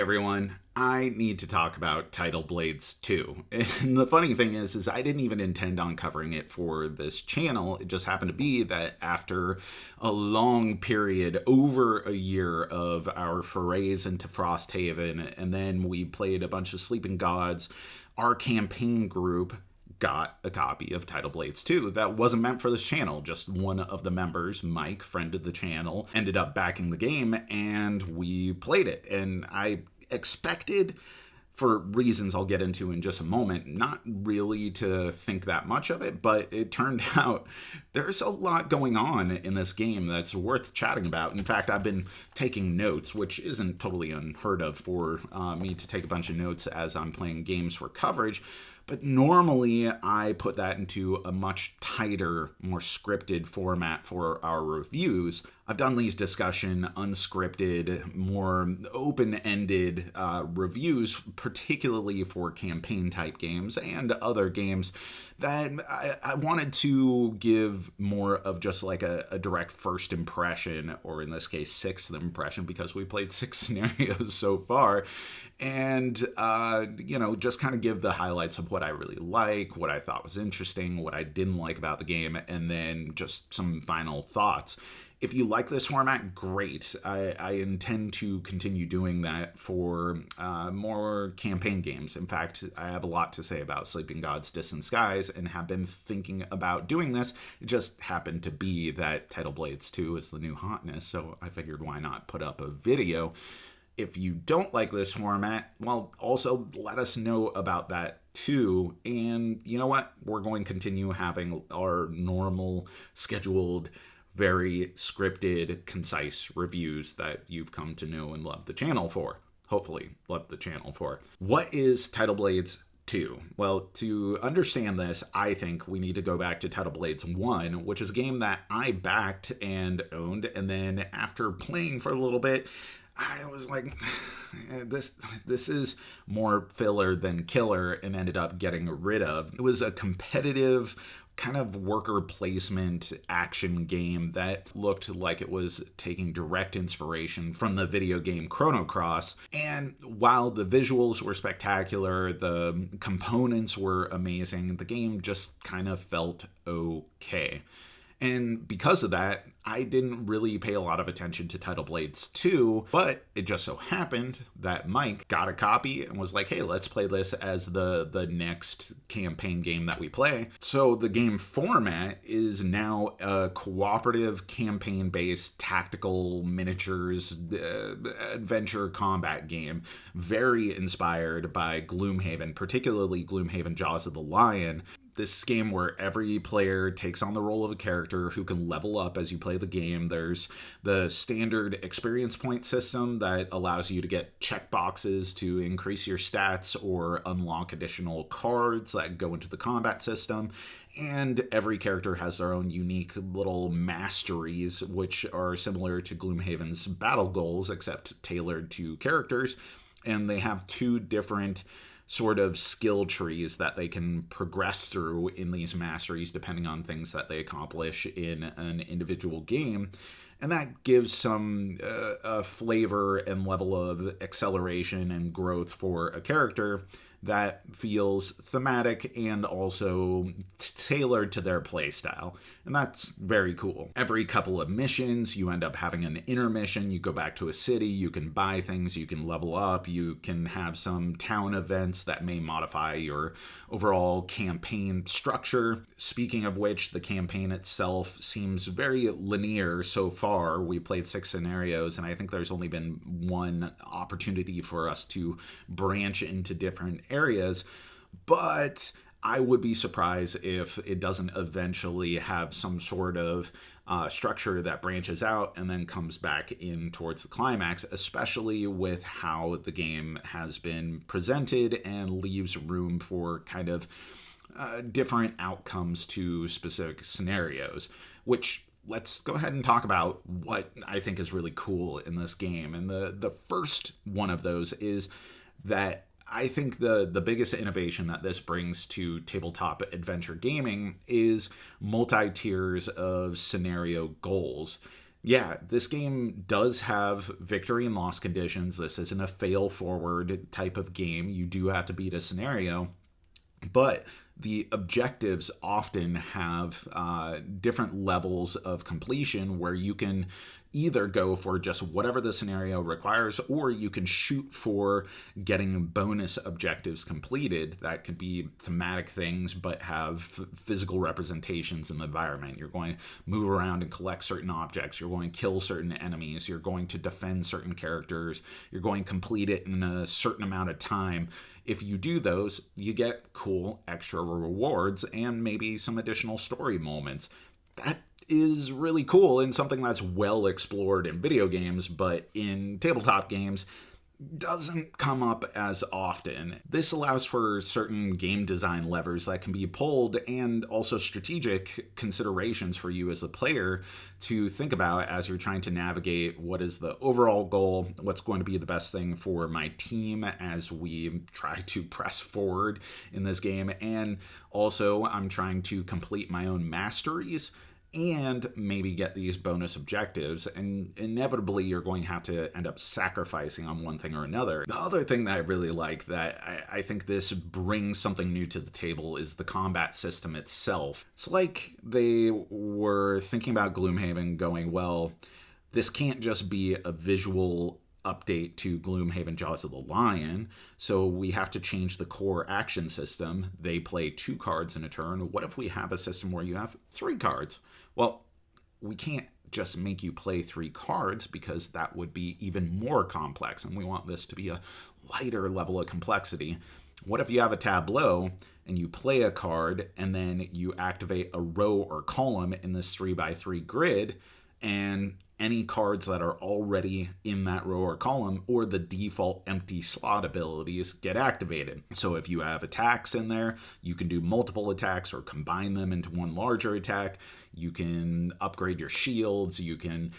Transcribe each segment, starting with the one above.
everyone. I need to talk about Tidal Blades 2. And the funny thing is I didn't even intend on covering it for this channel. It just happened to be that after a long period, over a year of our forays into Frosthaven, and then we played a bunch of Sleeping Gods, our campaign group got a copy of Tidal Blades 2 that wasn't meant for this channel. Just one of the members, Mike, friend of the channel, ended up backing the game and we played it. And I expected, for reasons I'll get into in just a moment, not really to think that much of it, but it turned out there's a lot going on in this game that's worth chatting about. In fact, I've been taking notes, which isn't totally unheard of for me to take a bunch of notes as I'm playing games for coverage. But normally I put that into a much tighter, more scripted format for our reviews. I've done these discussion, unscripted, more open-ended reviews, particularly for campaign-type games and other games that I wanted to give more of just like a direct first impression, or in this case, sixth impression, because we played 6 scenarios so far. And, just kind of give the highlights of what I really like, what I thought was interesting, what I didn't like about the game, and then just some final thoughts. If you like this format, great. I intend to continue doing that for more campaign games. In fact, I have a lot to say about Sleeping Gods Distant Skies and have been thinking about doing this. It just happened to be that Tidal Blades 2 is the new hotness, so I figured why not put up a video. If you don't like this format, well, also let us know about that too. And you know what? We're going to continue having our normal, scheduled, very scripted, concise reviews that you've come to know and love the channel for. Hopefully, love the channel for. What is Tidal Blades 2? Well, to understand this, I think we need to go back to Tidal Blades 1, which is a game that I backed and owned, and then after playing for a little bit, I was like, this is more filler than killer, and ended up getting rid of. It was a competitive kind of worker placement action game that looked like it was taking direct inspiration from the video game Chrono Cross. And while the visuals were spectacular, the components were amazing, the game just kind of felt okay. And because of that, I didn't really pay a lot of attention to Tidal Blades 2, but it just so happened that Mike got a copy and was like, hey, let's play this as the next campaign game that we play. So the game format is now a cooperative, campaign-based, tactical miniatures, adventure combat game, very inspired by Gloomhaven, particularly Gloomhaven Jaws of the Lion. This game where every player takes on the role of a character who can level up as you play the game. There's the standard experience point system that allows you to get checkboxes to increase your stats or unlock additional cards that go into the combat system. And every character has their own unique little masteries, which are similar to Gloomhaven's battle goals, except tailored to characters. And they have 2 different sort of skill trees that they can progress through in these masteries depending on things that they accomplish in an individual game. And that gives some flavor and level of acceleration and growth for a character that feels thematic and also tailored to their playstyle. And that's very cool. Every couple of missions, you end up having an intermission. You go back to a city, you can buy things, you can level up, you can have some town events that may modify your overall campaign structure. Speaking of which, the campaign itself seems very linear so far. We played 6 scenarios, and I think there's only been one opportunity for us to branch into different areas, but I would be surprised if it doesn't eventually have some sort of structure that branches out and then comes back in towards the climax, especially with how the game has been presented and leaves room for kind of different outcomes to specific scenarios, which let's go ahead and talk about what I think is really cool in this game. And the first one of those is that I think the biggest innovation that this brings to tabletop adventure gaming is multi-tiers of scenario goals. Yeah, this game does have victory and loss conditions. This isn't a fail forward type of game. You do have to beat a scenario, but the objectives often have different levels of completion where you can either go for just whatever the scenario requires, or you can shoot for getting bonus objectives completed that could be thematic things but have physical representations in the environment. You're going to move around and collect certain objects, you're going to kill certain enemies, you're going to defend certain characters, you're going to complete it in a certain amount of time. If you do those, you get cool extra rewards and maybe some additional story moments. That is really cool and something that's well explored in video games, but in tabletop games doesn't come up as often. This allows for certain game design levers that can be pulled, and also strategic considerations for you as a player to think about as you're trying to navigate what is the overall goal, what's going to be the best thing for my team as we try to press forward in this game. And also, I'm trying to complete my own masteries and maybe get these bonus objectives, and inevitably you're going to have to end up sacrificing on one thing or another. The other thing that I really like that I think this brings something new to the table is the combat system itself. It's like they were thinking about Gloomhaven going, well, this can't just be a visual update to Gloomhaven Jaws of the Lion, so we have to change the core action system. They play 2 cards in a turn. What if we have a system where you have 3 cards? Well, we can't just make you play 3 cards because that would be even more complex, and we want this to be a lighter level of complexity. What if you have a tableau and you play a card and then you activate a row or column in this 3x3 grid, and any cards that are already in that row or column or the default empty slot abilities get activated. So if you have attacks in there, you can do multiple attacks or combine them into one larger attack. You can upgrade your shields. You can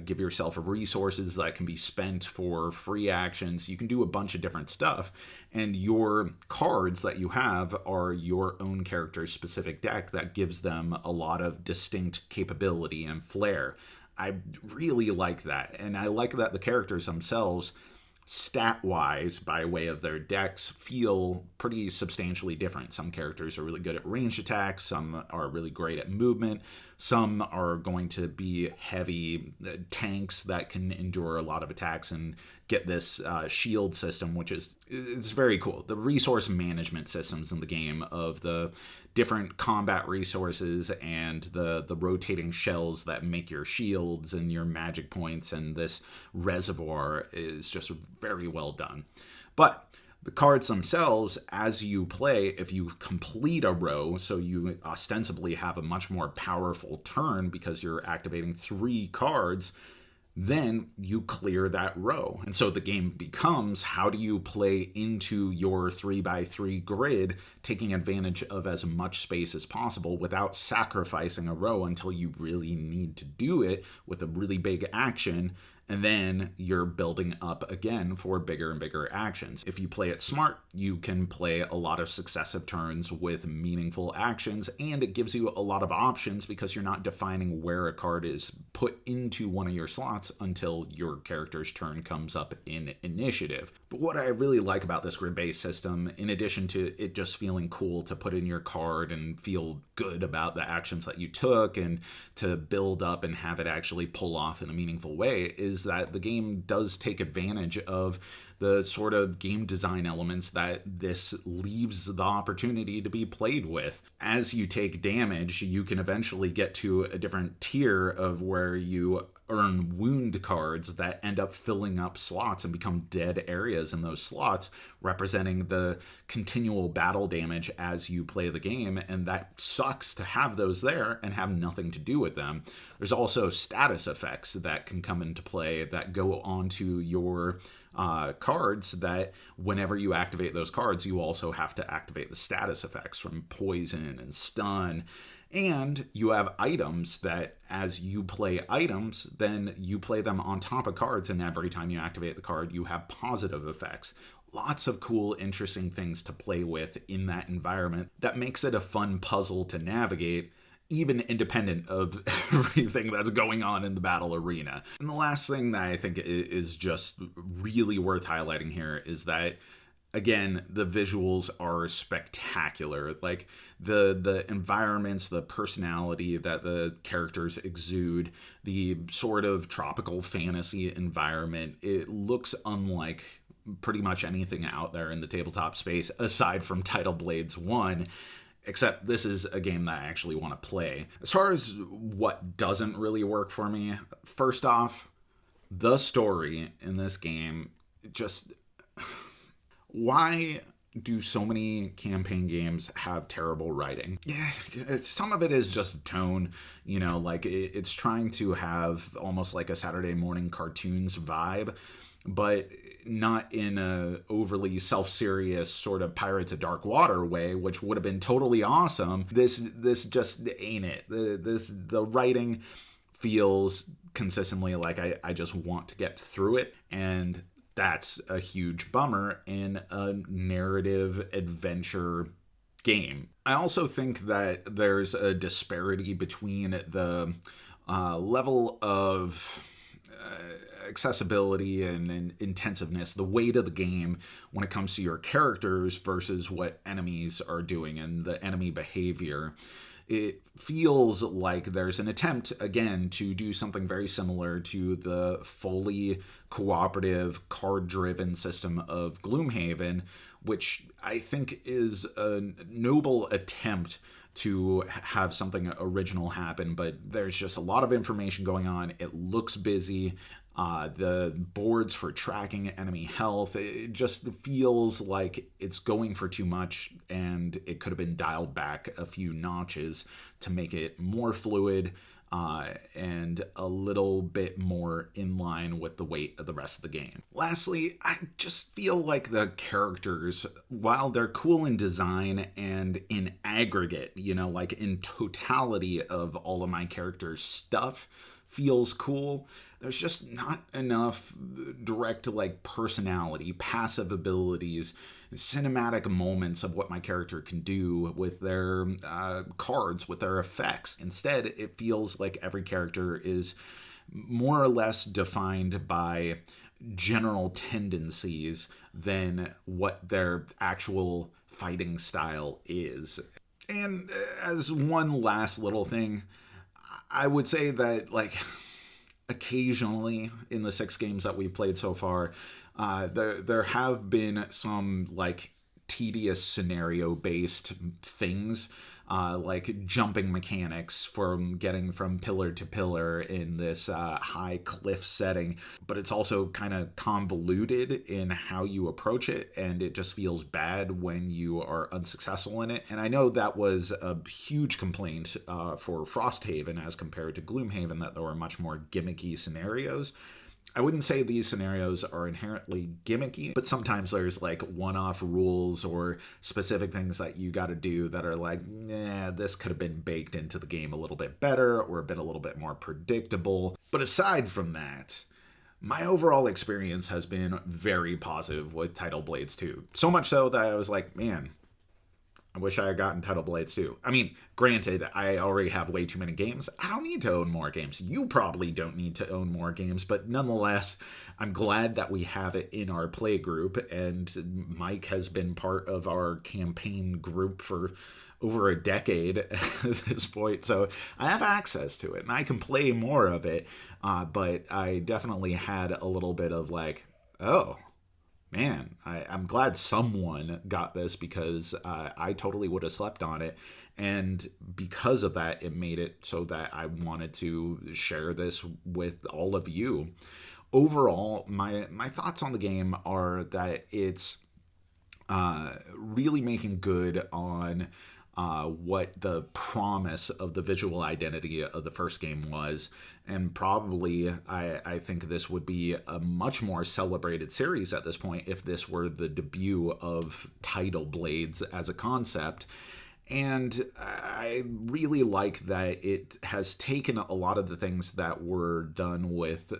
give yourself resources that can be spent for free actions. You can do a bunch of different stuff. And your cards that you have are your own character's specific deck that gives them a lot of distinct capability and flair. I really like that. And I like that the characters themselves, stat-wise, by way of their decks, feel pretty substantially different. Some characters are really good at ranged attacks, some are really great at movement, some are going to be heavy tanks that can endure a lot of attacks and get this shield system, which is it's very cool. The resource management systems in the game of the different combat resources and the rotating shells that make your shields and your magic points and this reservoir is just very well done. But the cards themselves, as you play, if you complete a row, so you ostensibly have a much more powerful turn because you're activating 3 cards, then you clear that row. And so the game becomes, how do you play into your 3x3 grid, taking advantage of as much space as possible without sacrificing a row until you really need to do it with a really big action, and then you're building up again for bigger and bigger actions. If you play it smart, you can play a lot of successive turns with meaningful actions, and it gives you a lot of options because you're not defining where a card is put into one of your slots until your character's turn comes up in initiative. But what I really like about this grid-based system, in addition to it just feeling cool to put in your card and feel good about the actions that you took and to build up and have it actually pull off in a meaningful way, is that the game does take advantage of the sort of game design elements that this leaves the opportunity to be played with. As you take damage, you can eventually get to a different tier of where you earn wound cards that end up filling up slots and become dead areas in those slots, representing the continual battle damage as you play the game, and that sucks to have those there and have nothing to do with them. There's also status effects that can come into play that go onto your cards, that whenever you activate those cards, you also have to activate the status effects from poison and stun. And you have items that, as you play items, then you play them on top of cards, and every time you activate the card, you have positive effects. Lots of cool, interesting things to play with in that environment that makes it a fun puzzle to navigate. even independent of everything that's going on in the battle arena. And the last thing that I think is just really worth highlighting here is that, again, the visuals are spectacular. Like the environments, the personality that the characters exude, the sort of tropical fantasy environment, it looks unlike pretty much anything out there in the tabletop space aside from Tidal Blades 1. Except this is a game that I actually want to play. As far as what doesn't really work for me, first off, the story in this game just... Why do so many campaign games have terrible writing? Yeah, some of it is just tone, like it's trying to have almost like a Saturday morning cartoons vibe, but not in a overly self-serious sort of Pirates of Dark Water way, which would have been totally awesome. This just ain't it. The writing feels consistently like I just want to get through it, and that's a huge bummer in a narrative adventure game. I also think that there's a disparity between the level of accessibility and intensiveness, the weight of the game when it comes to your characters versus what enemies are doing and the enemy behavior. It feels like there's an attempt, again, to do something very similar to the fully cooperative, card-driven system of Gloomhaven, which I think is a noble attempt to have something original happen, but there's just a lot of information going on. It looks busy. The boards for tracking enemy health, it just feels like it's going for too much, and it could have been dialed back a few notches to make it more fluid and a little bit more in line with the weight of the rest of the game. Lastly, I just feel like the characters, while they're cool in design and in aggregate, like in totality of all of my characters' stuff, feels cool. There's just not enough direct personality, passive abilities, cinematic moments of what my character can do with their cards, with their effects. Instead, it feels like every character is more or less defined by general tendencies than what their actual fighting style is. And as one last little thing, I would say that, occasionally in the 6 games that we've played so far, there have been some, tedious scenario-based things, like jumping mechanics from getting from pillar to pillar in this high cliff setting, but it's also kind of convoluted in how you approach it, and it just feels bad when you are unsuccessful in it. And I know that was a huge complaint for Frosthaven as compared to Gloomhaven, that there were much more gimmicky scenarios. I wouldn't say these scenarios are inherently gimmicky, but sometimes there's one-off rules or specific things that you got to do that are this could have been baked into the game a little bit better or been a little bit more predictable. But aside from that, my overall experience has been very positive with Tidal Blades 2. So much so that I was like, man, I wish I had gotten Tidal Blades 2. I mean, granted, I already have way too many games. I don't need to own more games. You probably don't need to own more games, but nonetheless, I'm glad that we have it in our play group, and Mike has been part of our campaign group for over a decade at this point, so I have access to it, and I can play more of it, but I definitely had a little bit of oh, man, I'm glad someone got this, because I totally would have slept on it. And because of that, it made it so that I wanted to share this with all of you. Overall, my thoughts on the game are that it's really making good on what the promise of the visual identity of the first game was. And probably, I think this would be a much more celebrated series at this point if this were the debut of Tidal Blades as a concept. And I really like that it has taken a lot of the things that were done with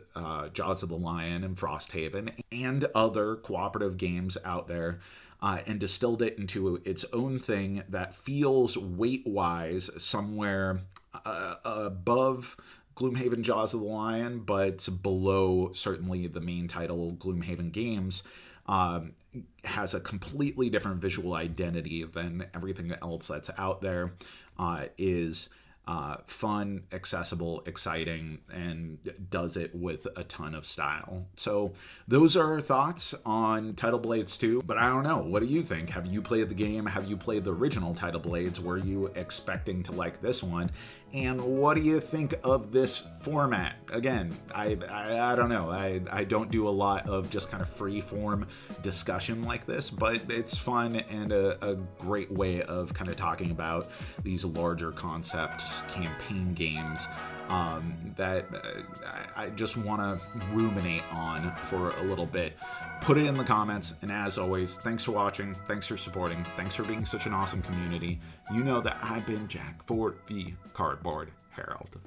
Jaws of the Lion and Frosthaven and other cooperative games out there, and distilled it into its own thing that feels weight-wise somewhere above Gloomhaven Jaws of the Lion, but below certainly the main title, Gloomhaven Games. Has a completely different visual identity than everything else that's out there. Is fun, accessible, exciting, and does it with a ton of style. So those are our thoughts on Tidal Blades 2. But I don't know. What do you think? Have you played the game? Have you played the original Tidal Blades? Were you expecting to like this one? And what do you think of this format? Again, I don't know. I don't do a lot of just kind of free form discussion like this, but it's fun and a great way of kind of talking about these larger concepts, campaign games that I just want to ruminate on for a little bit. Put it in the comments, and as always, thanks for watching, thanks for supporting, thanks for being such an awesome community. You know that I've been Jack for the Cardboard Herald.